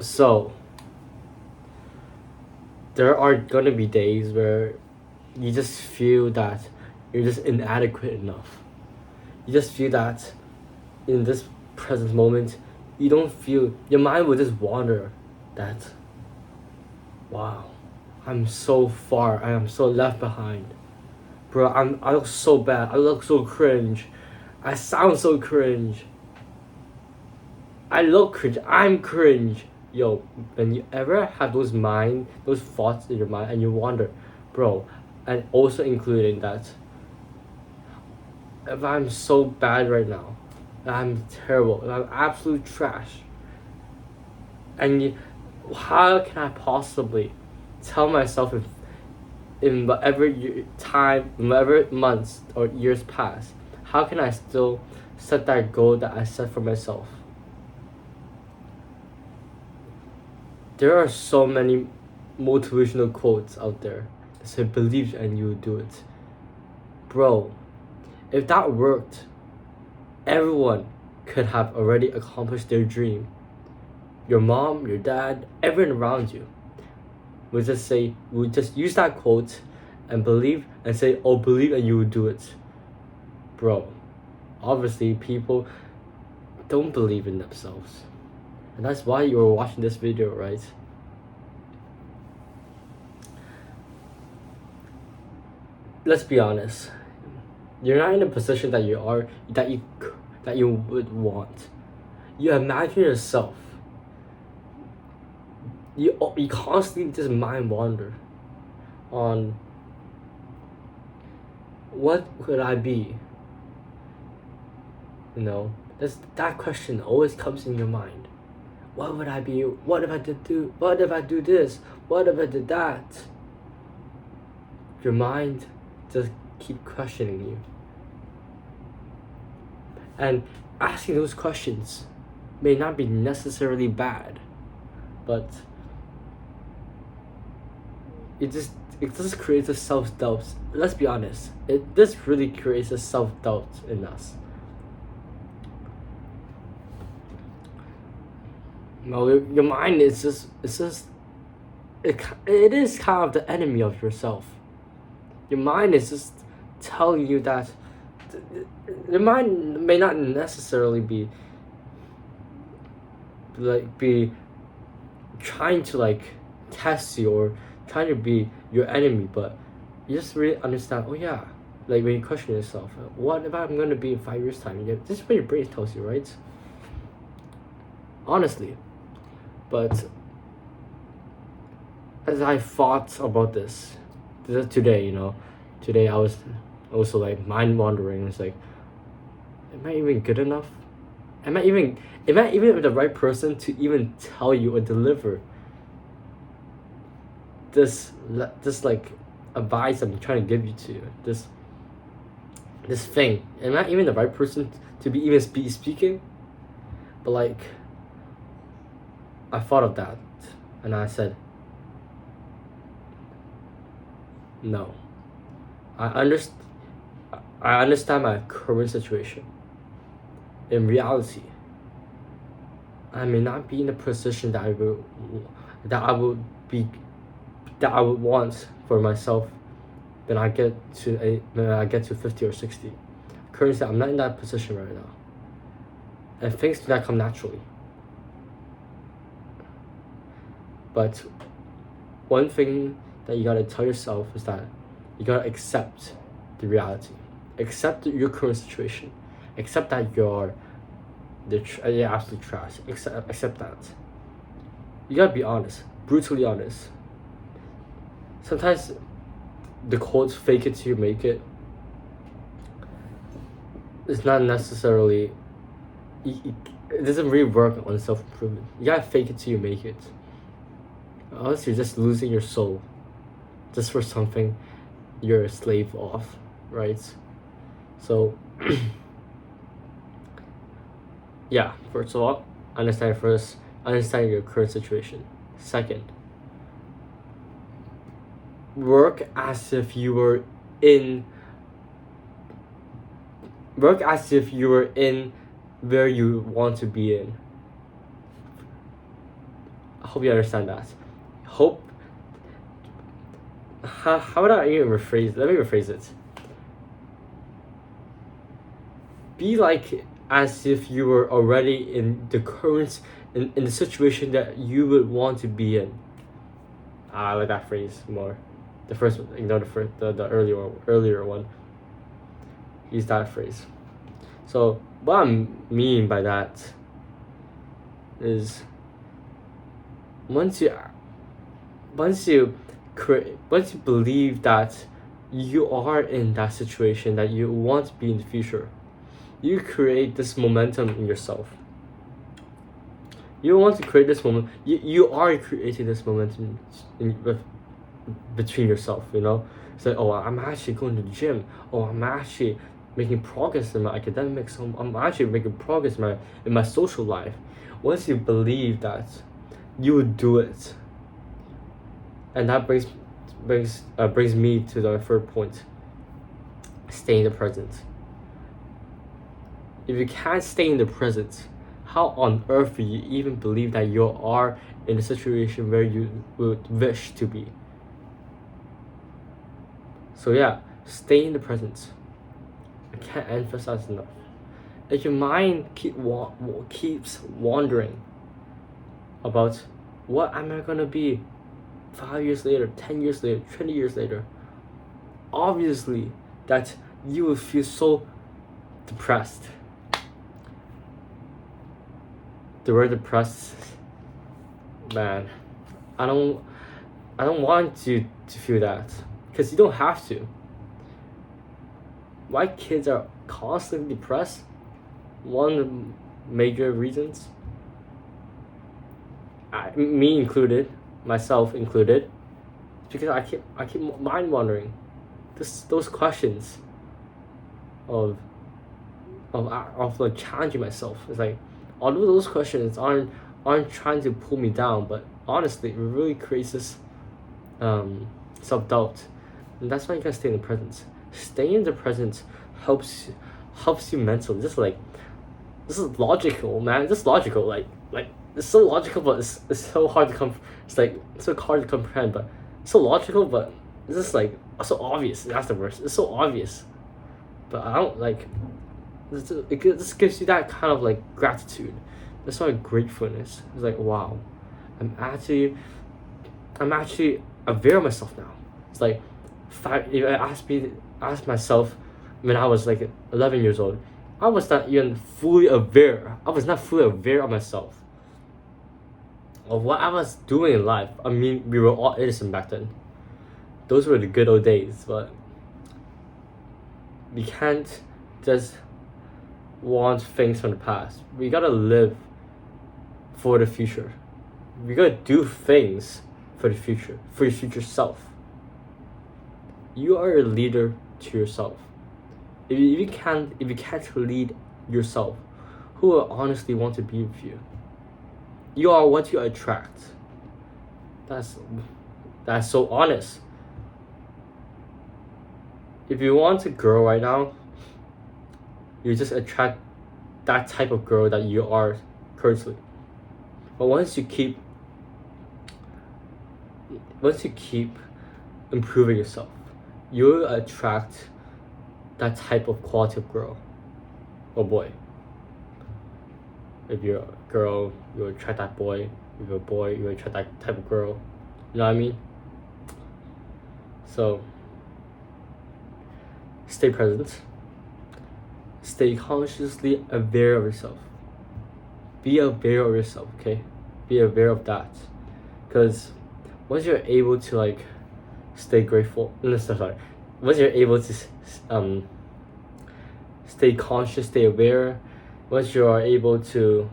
So there are gonna be days where you just feel that you're just inadequate enough. You just feel that in this present moment, you don't feel, your mind will just wander that, wow, I'm so far, I am so left behind. Bro, I look so bad, I look so cringe, I sound so cringe, I look cringe, I'm cringe. Yo, when you ever have those thoughts in your mind and you wonder, bro, and also including that, if I'm so bad right now, I'm terrible, I'm absolute trash, and how can I possibly tell myself in whatever time, whatever months or years pass, how can I still set that goal that I set for myself? There are so many motivational quotes out there that say believe and you will do it. Bro, if that worked, everyone could have already accomplished their dream. Your mom, your dad, everyone around you would just use that quote and believe and say, oh, believe and you will do it. Bro, obviously people don't believe in themselves. And that's why you're watching this video, right? Let's be honest. You're not in a position that you would want. You imagine yourself. You constantly just mind wander on what could I be? You know, that question always comes in your mind. What would I be? What if I what if I do this? What if I did that? Your mind just keep questioning you. And asking those questions may not be necessarily bad, but it just creates a self-doubt. Let's be honest. This really creates a self-doubt in us. No, your mind is it is kind of the enemy of yourself. Your mind is just telling you that your mind may not necessarily be trying to test you or trying to be your enemy, but you just really understand, oh yeah, like when you question yourself, what if I'm gonna be in 5 years time? This is what your brain tells you, right? Honestly. But as I thought about this today, today I was also mind wandering. It's like, am I even good enough? Am I even the right person to even tell you or deliver this advice I'm trying to give you to you? This thing. Am I even the right person to be even speaking? But I thought of that, and I said, no. I understand my current situation. In reality, I may not be in the position that I would be that I would want for myself when I get to 50 or 60. Currently, I'm not in that position right now, and things do not come naturally. But one thing that you gotta tell yourself is that you gotta accept the reality, accept your current situation, accept that you're absolute trash. Accept that. You gotta be honest, brutally honest. Sometimes the quotes "fake it till you make it" is not necessarily. It doesn't really work on self improvement. You gotta fake it till you make it. Else you're just losing your soul, just for something you're a slave of, right? So, yeah. First of all, understand your current situation. Second, work as if you were in where you want to be in. hope you understand that. Hope. How would I even rephrase? Let me rephrase it. Be like as if you were already in the current in the situation that you would want to be in. I like that phrase more. The first, ignore the earlier one. Use that phrase. So what I mean by that is once you believe that you are in that situation that you want to be in the future, you create this momentum in yourself. You want to create this moment. You are creating this momentum between yourself. It's like, oh, I'm actually going to the gym. Oh, I'm actually making progress in my academics. I'm actually making progress in my social life. Once you believe that, you will do it. And that brings me to the third point. Stay in the present. If you can't stay in the present, how on earth do you even believe that you are in a situation where you would wish to be? So yeah, stay in the present. I can't emphasize enough. If your mind keeps wandering about what am I gonna be 5 years later, 10 years later, 20 years later, obviously that you will feel so depressed. The word depressed, man, I don't want you to feel that, because you don't have to. Why kids are constantly depressed? One of the major reasons, me included, myself included, because I keep mind wandering. Those questions of like challenging myself. It's like, although those questions aren't trying to pull me down, but honestly, it really creates this self-doubt, and that's why you gotta stay in the present. Staying in the present helps you mentally. Just like, this is logical, man. This is logical. Like it's so logical, but it's so hard to it's so hard to comprehend. But it's so logical, but it's just like so obvious. That's the worst. It's so obvious, but I don't like. It just gives you that kind of like gratitude. That's why gratefulness is like, wow, I'm actually aware of myself now. It's like, if I asked myself when I was like 11 years old, I was not even fully aware. I was not fully aware of myself, of what I was doing in life. I mean, we were all innocent back then. Those were the good old days, but we can't just want things from the past. We gotta live for the future. We gotta do things for the future, for your future self. You are a leader to yourself. If you can't lead yourself, who will honestly want to be with you? You are what you attract. That's so honest. If you want a girl right now, you just attract that type of girl that you are currently. But once you keep improving yourself, you will attract that type of quality of girl or boy. If you're a girl, you will attract that boy. If you're a boy, you will attract that type of girl. You know what I mean? So stay present. Stay consciously aware of yourself. Be aware of yourself, okay? Be aware of that. Because once you're able to like stay grateful, once you're able to stay conscious, stay aware, once you are able to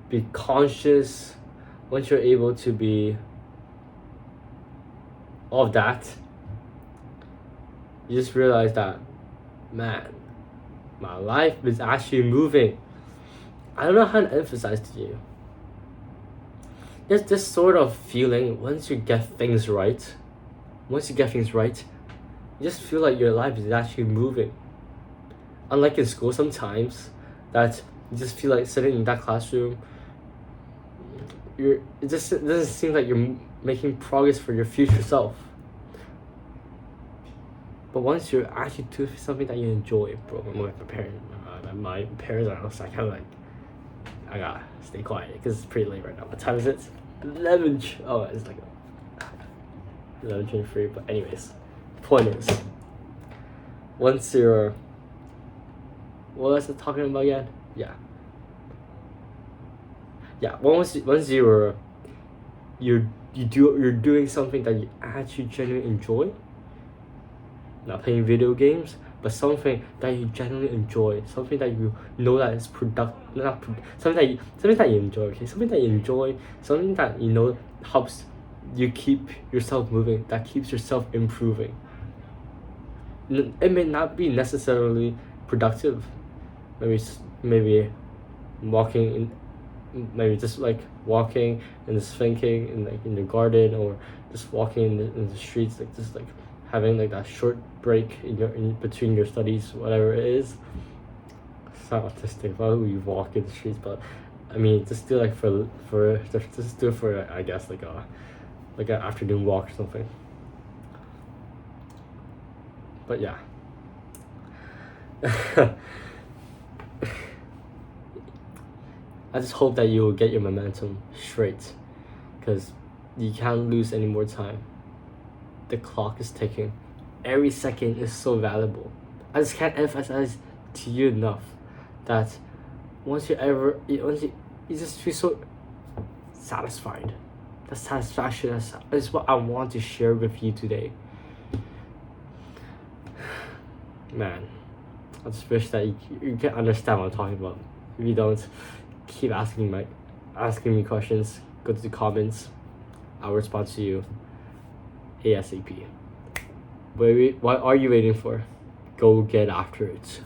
be conscious, once you're able to be all of that, you just realize that, man, my life is actually moving. I don't know how to emphasize to you. There's this sort of feeling once you get things right. You just feel like your life is actually moving. Unlike in school sometimes, that you just feel like sitting in that classroom, it just doesn't seem like you're making progress for your future self. But once you're actually doing something that you enjoy, bro, my parents are also kind of like, I gotta stay quiet because it's pretty late right now. What time is it? 11. Oh, it's like 11:23. But anyways, the point is, once you're, what was I talking about again? Once you're doing something that you actually genuinely enjoy. Not playing video games, but something that you genuinely enjoy, something that you know that is something that you enjoy. Okay, something that you enjoy, something that you know helps you keep yourself moving, that keeps yourself improving. It may not be necessarily productive. Maybe walking in, maybe just like walking and just thinking in like in the garden, or just walking in the streets, like just like having like that short break in between your studies, whatever it is. It's not autistic, why would you walk in the streets? But I mean, just do like just do it for, I guess, like an afternoon walk or something. But yeah. I just hope that you will get your momentum straight, because you can't lose any more time. The clock is ticking. Every second is so valuable. I just can't emphasize to you enough that once you just feel so satisfied. The satisfaction is what I want to share with you today. Man, I just wish that you can understand what I'm talking about. If you don't, keep asking me questions. Go to the comments. I'll respond to you ASAP. What are you waiting for? Go get after it.